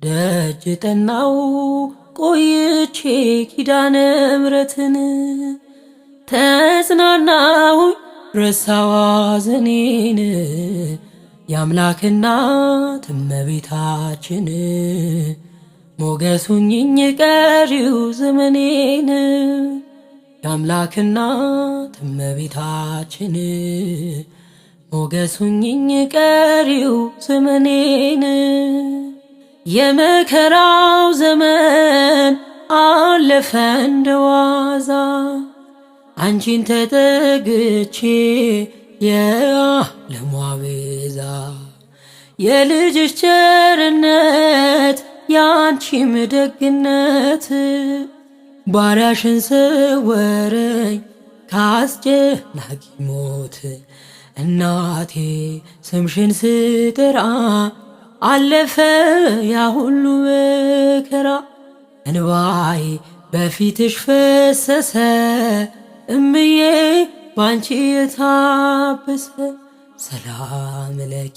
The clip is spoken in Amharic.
ደጅ ጠናው ቆይቼ ኪዳነ ምሕረትን ተጽናናሁ ረሳዋ ሐዘኔን የአምላክ እናት እመቤታችን ሞገስ ሁኚኝ ቀሪው ዘመኔን የአምላክ እናት እመቤታችን ሞገስ ሁኚኝ ቀሪው ዘመኔን የመከራው ዘመን አለፈ እንደዋዛ አንቺን ተጠግቼ የዓለሟ ቤዛ የልጅሽ ቸርነት ያንቺም ደግነት ባሪያሽን ሰወረኝ ከአስጨናቂ ሞት እናቴ ስምሽን ስጠራ አለፈ ያ ሁሉ መከራ እንባዬ በፊትሽ ፈሰሰ እምዬ ባንቺ የታበሰ ሰላም ለኪ